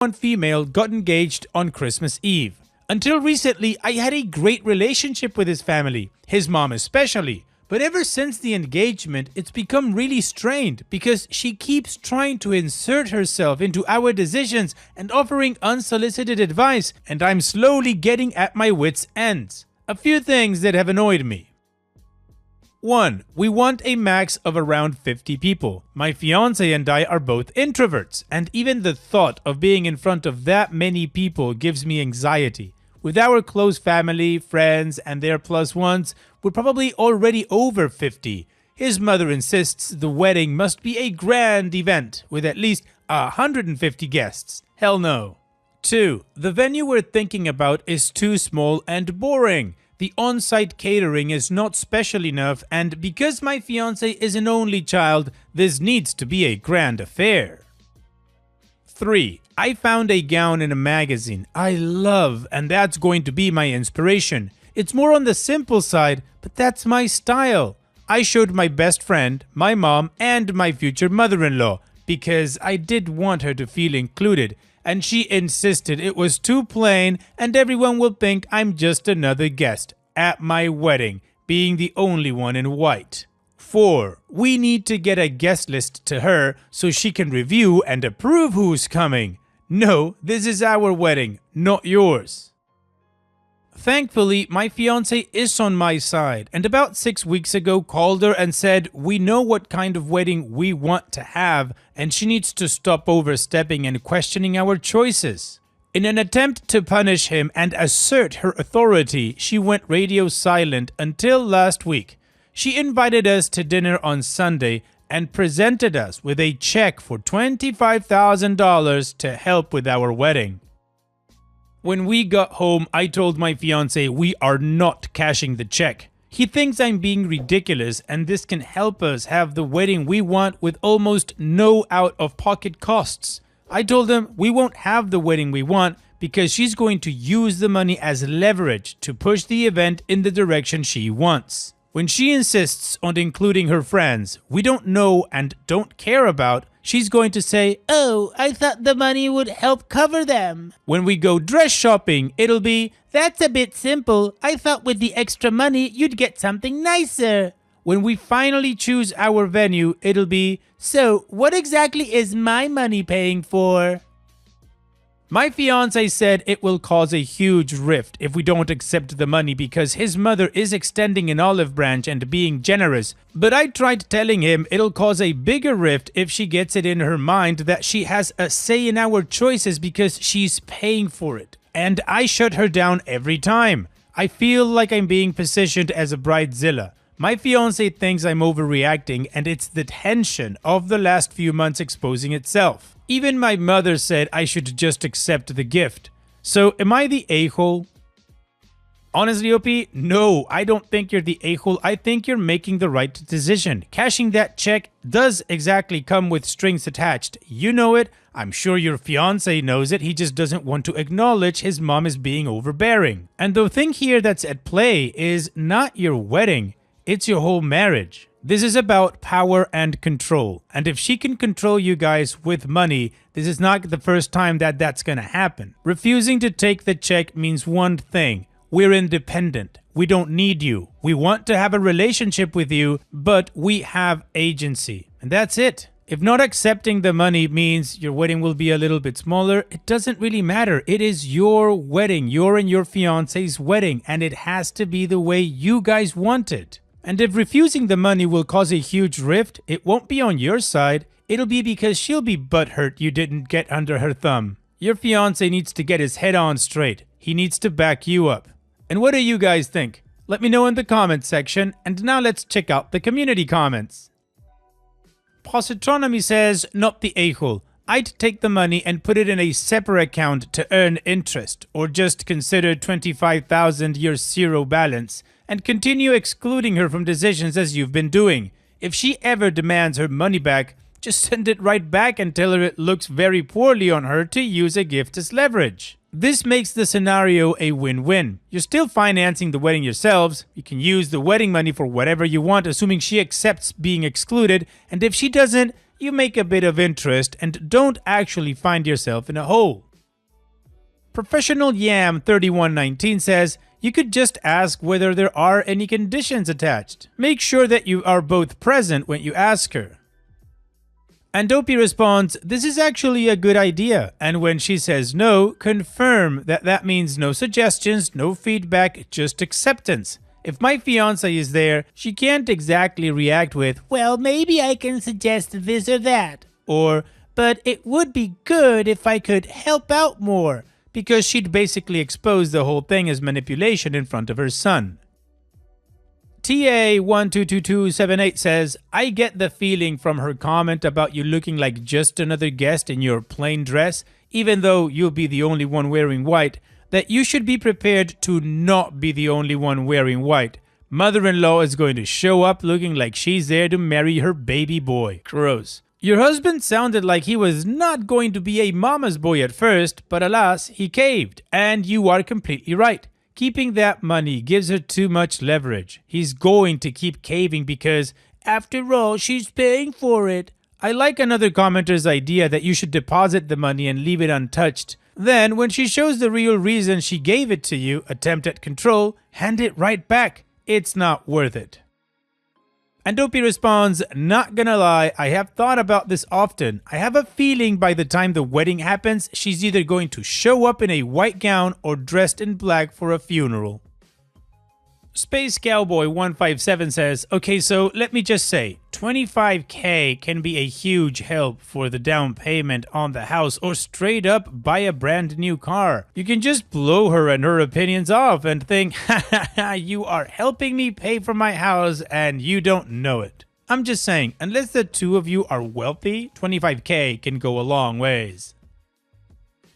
one female got engaged on Christmas Eve. Until recently, I had a great relationship with his family, his mom especially. But ever since the engagement, it's become really strained because she keeps trying to insert herself into our decisions and offering unsolicited advice, and I'm slowly getting at my wits' ends. A few things that have annoyed me. 1. We want a max of around 50 people. My fiance and I are both introverts, and even the thought of being in front of that many people gives me anxiety. With our close family, friends, and their plus ones, we're probably already over 50. His mother insists the wedding must be a grand event with at least 150 guests. Hell no. 2. The venue we're thinking about is too small and boring. The on-site catering is not special enough, and because my fiance is an only child, this needs to be a grand affair. 3. I found a gown in a magazine I love, and that's going to be my inspiration. It's more on the simple side, but that's my style. I showed my best friend, my mom, and my future mother-in-law because I did want her to feel included, and she insisted it was too plain and everyone will think I'm just another guest at my wedding, being the only one in white. 4. We need to get a guest list to her so she can review and approve who's coming. No, this is our wedding, not yours. Thankfully, my fiance is on my side, and about 6 weeks ago called her and said we know what kind of wedding we want to have and she needs to stop overstepping and questioning our choices. In an attempt to punish him and assert her authority, she went radio silent until last week. She invited us to dinner on Sunday and presented us with a check for $25,000 to help with our wedding. When we got home, I told my fiance we are not cashing the check. He thinks I'm being ridiculous and this can help us have the wedding we want with almost no out-of-pocket costs. I told him we won't have the wedding we want because she's going to use the money as leverage to push the event in the direction she wants. When she insists on including her friends we don't know and don't care about, she's going to say, "Oh, I thought the money would help cover them." When we go dress shopping, it'll be, "That's a bit simple. I thought with the extra money you'd get something nicer." When we finally choose our venue, it'll be, "So, what exactly is my money paying for?" My fiance said it will cause a huge rift if we don't accept the money because his mother is extending an olive branch and being generous, but I tried telling him it'll cause a bigger rift if she gets it in her mind that she has a say in our choices because she's paying for it. And I shut her down every time. I feel like I'm being positioned as a bridezilla. My fiance thinks I'm overreacting and it's the tension of the last few months exposing itself. Even my mother said I should just accept the gift. So am I the a-hole? Honestly, OP, no, I don't think you're the a-hole. I think you're making the right decision. Cashing that check does exactly come with strings attached. You know it. I'm sure your fiance knows it. He just doesn't want to acknowledge his mom is being overbearing. And the thing here that's at play is not your wedding. It's your whole marriage. This is about power and control. And if she can control you guys with money, this is not the first time that that's gonna happen. Refusing to take the check means one thing. We're independent. We don't need you. We want to have a relationship with you, but we have agency. And that's it. If not accepting the money means your wedding will be a little bit smaller, it doesn't really matter. It is your wedding, your and your fiance's wedding, and it has to be the way you guys want it. And if refusing the money will cause a huge rift, it won't be on your side. It'll be because she'll be butthurt you didn't get under her thumb. Your fiance needs to get his head on straight. He needs to back you up. And what do you guys think? Let me know in the comments section. And now let's check out the community comments. Positronomy says, not the a-hole. I'd take the money and put it in a separate account to earn interest, or just consider 25,000 your zero balance, and continue excluding her from decisions as you've been doing. If she ever demands her money back, just send it right back and tell her it looks very poorly on her to use a gift as leverage. This makes the scenario a win-win. You're still financing the wedding yourselves. You can use the wedding money for whatever you want, assuming she accepts being excluded, and if she doesn't, you make a bit of interest and don't actually find yourself in a hole. Professional Yam 3119 says, you could just ask whether there are any conditions attached. Make sure that you are both present when you ask her. And Dopey responds, this is actually a good idea. And when she says no, confirm that that means no suggestions, no feedback, just acceptance. If my fiance is there, she can't exactly react with, well, maybe I can suggest this or that. Or, but it would be good if I could help out more. Because she'd basically expose the whole thing as manipulation in front of her son. TA122278 says, I get the feeling from her comment about you looking like just another guest in your plain dress, even though you'll be the only one wearing white, that you should be prepared to not be the only one wearing white. Mother-in-law is going to show up looking like she's there to marry her baby boy. Gross. Your husband sounded like he was not going to be a mama's boy at first, but alas, he caved. And you are completely right. Keeping that money gives her too much leverage. He's going to keep caving because, after all, she's paying for it. I like another commenter's idea that you should deposit the money and leave it untouched. Then, when she shows the real reason she gave it to you, attempt at control, hand it right back. It's not worth it. And Dopey responds, not gonna lie, I have thought about this often. I have a feeling by the time the wedding happens, she's either going to show up in a white gown or dressed in black for a funeral. Space Cowboy 157 says, okay, so let me just say, $25K can be a huge help for the down payment on the house or straight up buy a brand new car. You can just blow her and her opinions off and think, ha ha ha, you are helping me pay for my house and you don't know it. I'm just saying, unless the two of you are wealthy, $25K can go a long ways.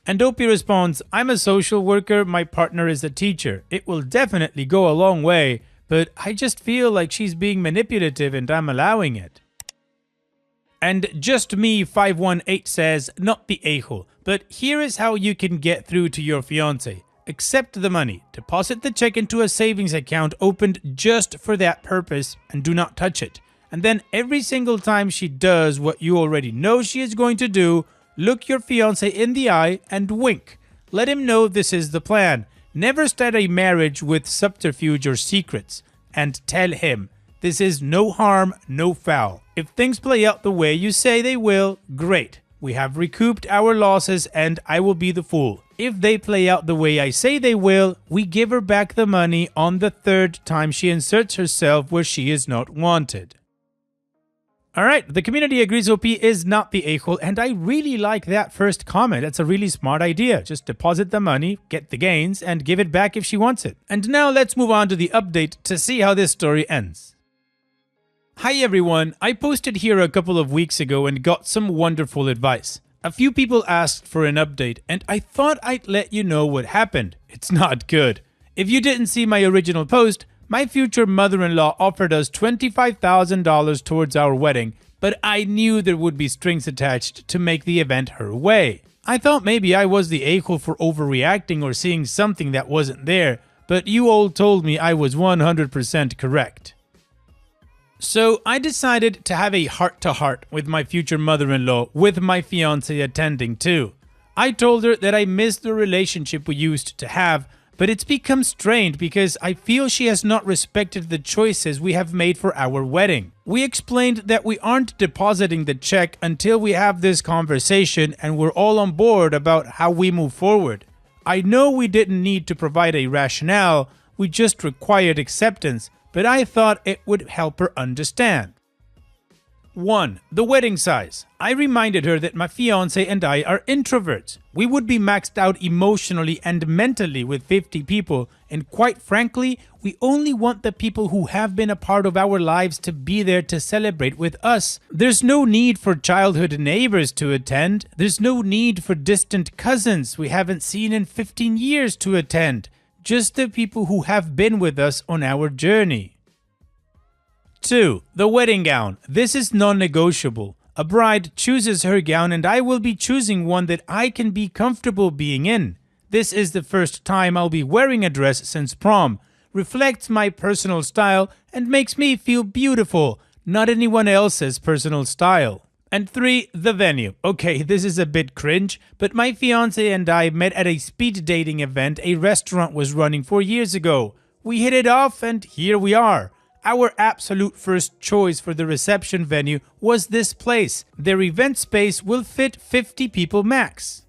And Dopey responds, I'm a social worker, my partner is a teacher. It will definitely go a long way, but I just feel like she's being manipulative and I'm allowing it. And Just Me 518 says, not the a-hole, but here is how you can get through to your fiance. Accept the money, deposit the check into a savings account opened just for that purpose, and do not touch it. And then every single time she does what you already know she is going to do, look your fiancé in the eye and wink. Let him know this is the plan. Never start a marriage with subterfuge or secrets. And tell him, this is no harm, no foul. If things play out the way you say they will, great. We have recouped our losses and I will be the fool. If they play out the way I say they will, we give her back the money on the third time she inserts herself where she is not wanted. Alright, the community agrees OP is not the a-hole, and I really like that first comment. That's a really smart idea. Just deposit the money, get the gains, and give it back if she wants it. And now let's move on to the update to see how this story ends. Hi everyone, I posted here a couple of weeks ago and got some wonderful advice. A few people asked for an update, and I thought I'd let you know what happened. It's not good. If you didn't see my original post, my future mother-in-law offered us $25,000 towards our wedding, but I knew there would be strings attached to make the event her way. I thought maybe I was the a-hole for overreacting or seeing something that wasn't there, but you all told me I was 100% correct. So I decided to have a heart-to-heart with my future mother-in-law, with my fiancé attending too. I told her that I miss the relationship we used to have, but it's become strained because I feel she has not respected the choices we have made for our wedding. We explained that we aren't depositing the check until we have this conversation and we're all on board about how we move forward. I know we didn't need to provide a rationale, we just required acceptance, but I thought it would help her understand. 1. The wedding size. I reminded her that my fiancé and I are introverts. We would be maxed out emotionally and mentally with 50 people, and quite frankly, we only want the people who have been a part of our lives to be there to celebrate with us. There's no need for childhood neighbors to attend. There's no need for distant cousins we haven't seen in 15 years to attend. Just the people who have been with us on our journey. 2. The wedding gown. This is non-negotiable. A bride chooses her gown and I will be choosing one that I can be comfortable being in. This is the first time I'll be wearing a dress since prom. Reflects my personal style and makes me feel beautiful, not anyone else's personal style. And 3, the venue. Okay, this is a bit cringe, but my fiance and I met at a speed dating event a restaurant was running 4 years ago. We hit it off and here we are. Our absolute first choice for the reception venue was this place. Their event space will fit 50 people max.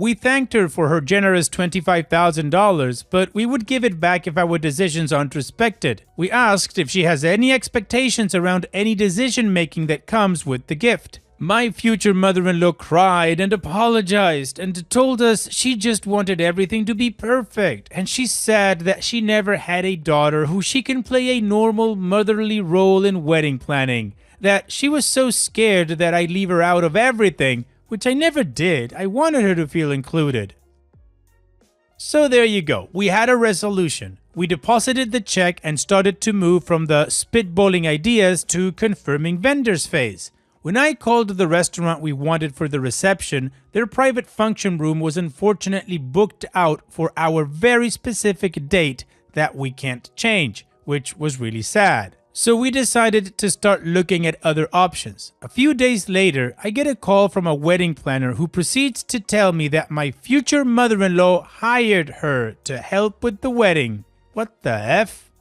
We thanked her for her generous $25,000, but we would give it back if our decisions aren't respected. We asked if she has any expectations around any decision making that comes with the gift. My future mother-in-law cried and apologized and told us she just wanted everything to be perfect, and she said that she never had a daughter who she can play a normal motherly role in wedding planning, that she was so scared that I'd leave her out of everything, which I never did. I wanted her to feel included. So there you go. We had a resolution. We deposited the check and started to move from the spitballing ideas to confirming vendors phase. When I called the restaurant we wanted for the reception, their private function room was unfortunately booked out for our very specific date that we can't change, which was really sad. So we decided to start looking at other options. A few days later, I get a call from a wedding planner who proceeds to tell me that my future mother-in-law hired her to help with the wedding. What the F?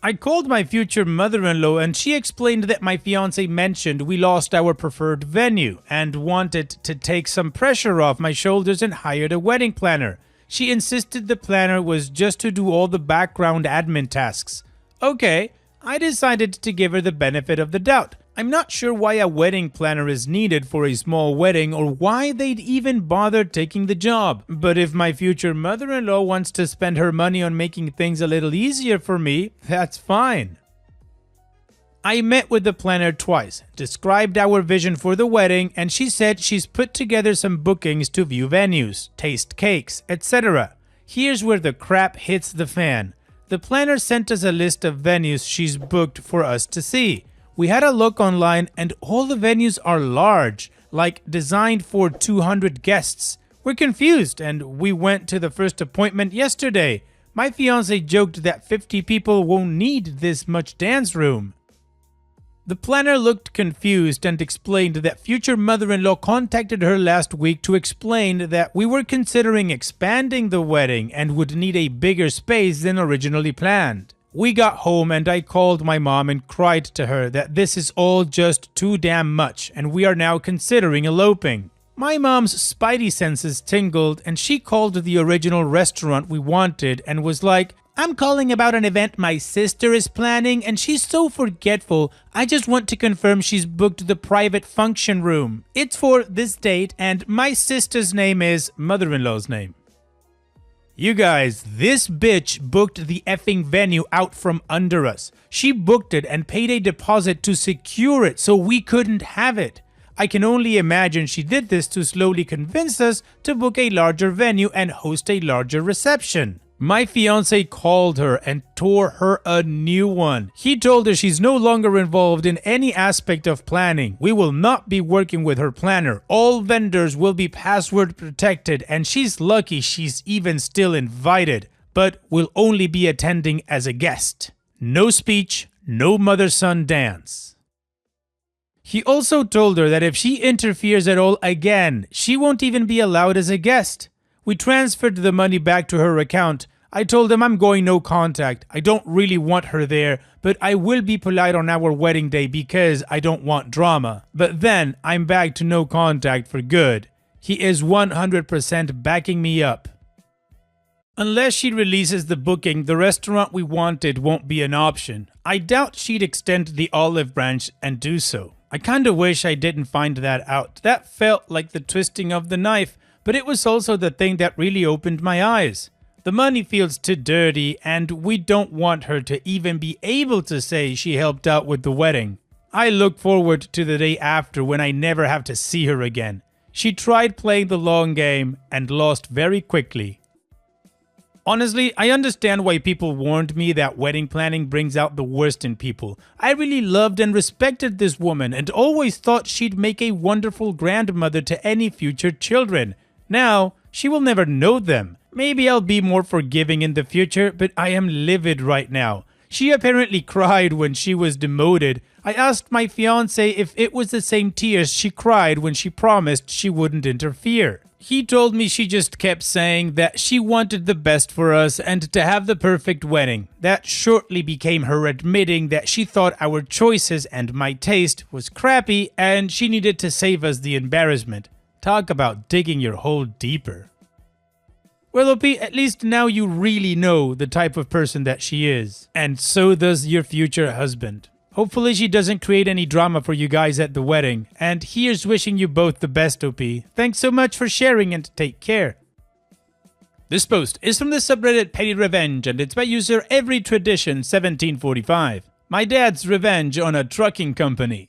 I called my future mother-in-law and she explained that my fiance mentioned we lost our preferred venue and wanted to take some pressure off my shoulders and hired a wedding planner. She insisted the planner was just to do all the background admin tasks. Okay, I decided to give her the benefit of the doubt. I'm not sure why a wedding planner is needed for a small wedding or why they'd even bother taking the job. But if my future mother-in-law wants to spend her money on making things a little easier for me, that's fine. I met with the planner twice, described our vision for the wedding, and she said she's put together some bookings to view venues, taste cakes, etc. Here's where the crap hits the fan. The planner sent us a list of venues she's booked for us to see. We had a look online and all the venues are large, like designed for 200 guests. We're confused and we went to the first appointment yesterday. My fiance joked that 50 people won't need this much dance room. The planner looked confused and explained that future mother-in-law contacted her last week to explain that we were considering expanding the wedding and would need a bigger space than originally planned. We got home and I called my mom and cried to her that this is all just too damn much and we are now considering eloping. My mom's spidey senses tingled and she called the original restaurant we wanted and was like, I'm calling about an event my sister is planning and she's so forgetful. I just want to confirm she's booked the private function room. It's for this date and my sister's name is mother-in-law's name. You guys, this bitch booked the effing venue out from under us. She booked it and paid a deposit to secure it so we couldn't have it. I can only imagine she did this to slowly convince us to book a larger venue and host a larger reception. My fiance called her and tore her a new one. He told her she's no longer involved in any aspect of planning. We will not be working with her planner. All vendors will be password protected and she's lucky she's even still invited, but will only be attending as a guest. No speech, no mother-son dance. He also told her that if she interferes at all again, she won't even be allowed as a guest. We transferred the money back to her account. I told him I'm going no contact. I don't really want her there, but I will be polite on our wedding day because I don't want drama. But then I'm back to no contact for good. He is 100% backing me up. Unless she releases the booking, the restaurant we wanted won't be an option. I doubt she'd extend the olive branch and do so. I kinda wish I didn't find that out. That felt like the twisting of the knife. But it was also the thing that really opened my eyes. The money feels too dirty and we don't want her to even be able to say she helped out with the wedding. I look forward to the day after when I never have to see her again. She tried playing the long game and lost very quickly. Honestly, I understand why people warned me that wedding planning brings out the worst in people. I really loved and respected this woman and always thought she'd make a wonderful grandmother to any future children. Now, she will never know them. Maybe I'll be more forgiving in the future, but I am livid right now. She apparently cried when she was demoted. I asked my fiance if it was the same tears she cried when she promised she wouldn't interfere. He told me she just kept saying that she wanted the best for us and to have the perfect wedding. That shortly became her admitting that she thought our choices and my taste was crappy and she needed to save us the embarrassment. Talk about digging your hole deeper. Well, OP, at least now you really know the type of person that she is. And so does your future husband. Hopefully she doesn't create any drama for you guys at the wedding. And here's wishing you both the best, OP. Thanks so much for sharing and take care. This post is from the subreddit Petty Revenge and it's by user EveryTradition1745. My dad's revenge on a trucking company.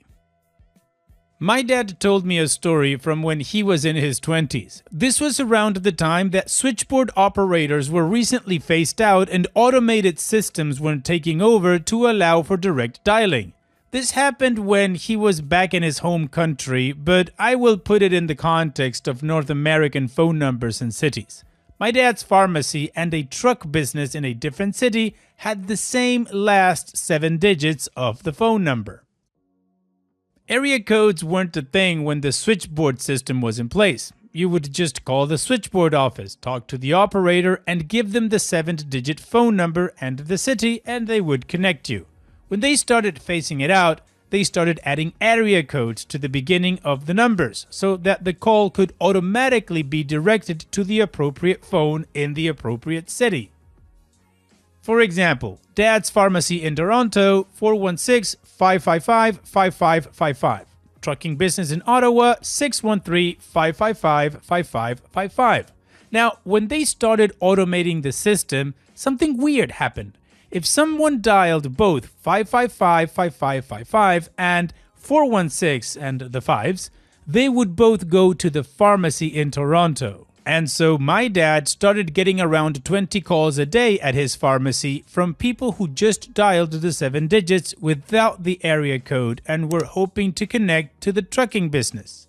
My dad told me a story from when he was in his 20s. This was around the time that switchboard operators were recently phased out and automated systems were taking over to allow for direct dialing. This happened when he was back in his home country, but I will put it in the context of North American phone numbers and cities. My dad's pharmacy and a truck business in a different city had the same last 7 digits of the phone number. Area codes weren't a thing when the switchboard system was in place. You would just call the switchboard office, talk to the operator, and give them the 7-digit phone number and the city, and they would connect you. When they started phasing it out, they started adding area codes to the beginning of the numbers, so that the call could automatically be directed to the appropriate phone in the appropriate city. For example, Dad's Pharmacy in Toronto, 416-555-5555. Trucking Business in Ottawa, 613-555-5555. Now, when they started automating the system, something weird happened. If someone dialed both 555-5555 and 416 and the 5s, they would both go to the pharmacy in Toronto. And so my dad started getting around 20 calls a day at his pharmacy from people who just dialed the 7 digits without the area code and were hoping to connect to the trucking business.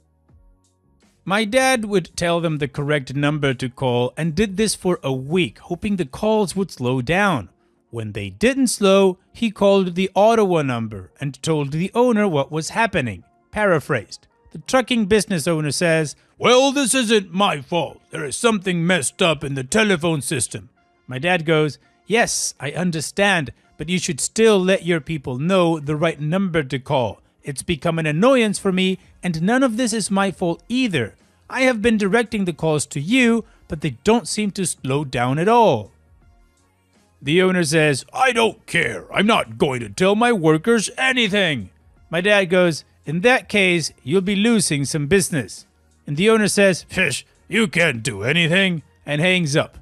My dad would tell them the correct number to call and did this for a week, hoping the calls would slow down. When they didn't slow, he called the Ottawa number and told the owner what was happening. Paraphrased. The trucking business owner says, "Well, this isn't my fault. There is something messed up in the telephone system." My dad goes, "Yes, I understand, but you should still let your people know the right number to call. It's become an annoyance for me, and none of this is my fault either. I have been directing the calls to you, but they don't seem to slow down at all." The owner says, "I don't care. I'm not going to tell my workers anything." My dad goes, "In that case, you'll be losing some business." And the owner says, "Fish, you can't do anything," and hangs up.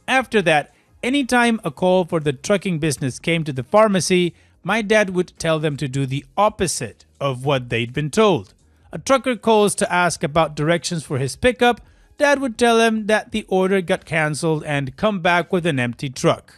After that, anytime a call for the trucking business came to the pharmacy, my dad would tell them to do the opposite of what they'd been told. A trucker calls to ask about directions for his pickup. Dad would tell him that the order got cancelled and come back with an empty truck.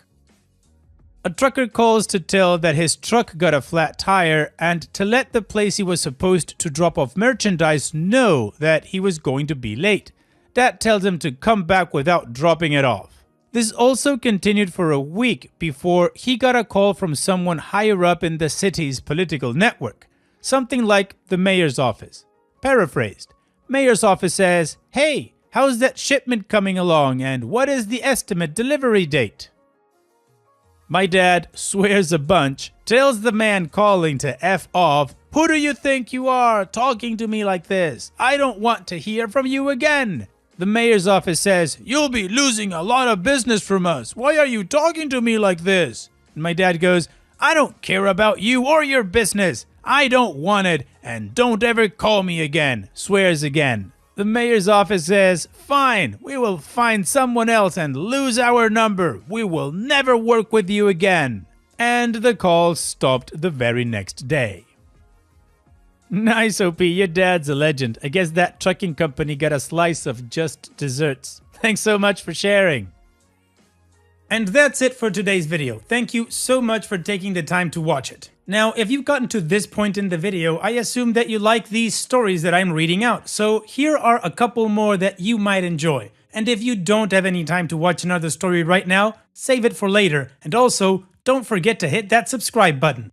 A trucker calls to tell that his truck got a flat tire and to let the place he was supposed to drop off merchandise know that he was going to be late. Dad tells him to come back without dropping it off. This also continued for a week before he got a call from someone higher up in the city's political network. Something like the mayor's office. Paraphrased. Mayor's office says, "Hey, how's that shipment coming along and what is the estimate delivery date?" My dad swears a bunch, tells the man calling to F off. "Who do you think you are talking to me like this? I don't want to hear from you again." The mayor's office says, "You'll be losing a lot of business from us. Why are you talking to me like this?" And my dad goes, "I don't care about you or your business. I don't want it, and don't ever call me again." Swears again. The mayor's office says, "Fine, we will find someone else and lose our number. We will never work with you again." And the call stopped the very next day. Nice, OP, your dad's a legend. I guess that trucking company got a slice of just desserts. Thanks so much for sharing. And that's it for today's video. Thank you so much for taking the time to watch it. Now, if you've gotten to this point in the video, I assume that you like these stories that I'm reading out. So here are a couple more that you might enjoy. And if you don't have any time to watch another story right now, save it for later. And also, Don't forget to hit that subscribe button.